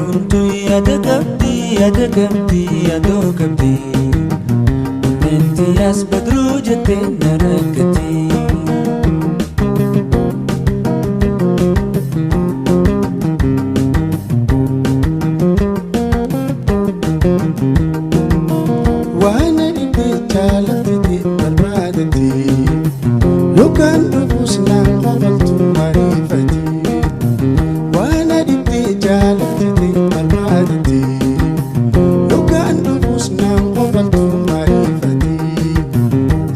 Walberuntu yaada qabdi yaadoo qabdi Menti as badruu jettee na rakkatti Waana dhibee jaalatti barbaadatti Lukaan dhufuus naan qofaltu mariifati Waana dhibee jaalatti barbaadatti Lukaan dhufuus naan qofaltu mariifati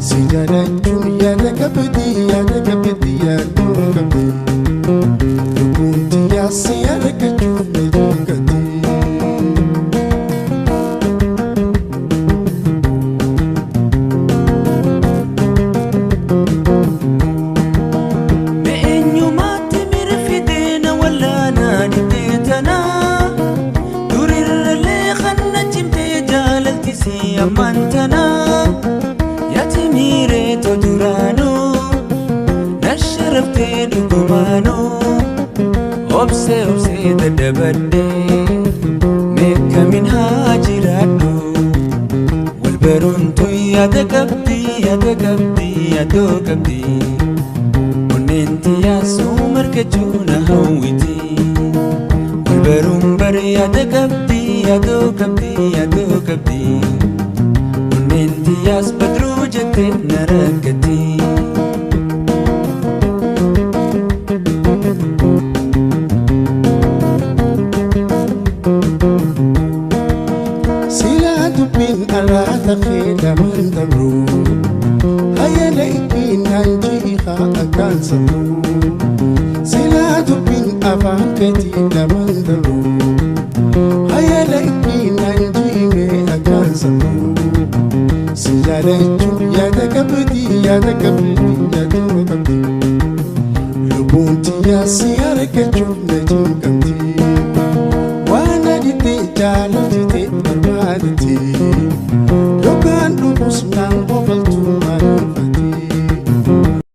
Si jaalachuun yaada qabdi yaadoo qabdi Lubbuun xiyyaas yaada qachuuf ni dukkatti Amantana yatimire to durano nasharafte dugumano obse dadabade meka min hajiradu walberuntu yaada qabdi yaadoo qabdi Onenti yasu markachuna hawiti walberun bar yaada qabdi yaadoo qabdi Menti as badruu jettee na rakkatti Silaa dubbiin araata kee lamaan dabruu Hayyala ittiin hanjiihaa akkaan sabruu Silaa dubbiin afaan keetii lamaan dabruu Hayyala ittiin hanjiimee akkaan sabruu Si jaalachuun yaada qabdi yaadoo qabdi Lubbuun xiyyaas yaada qachuuf na jinqabdi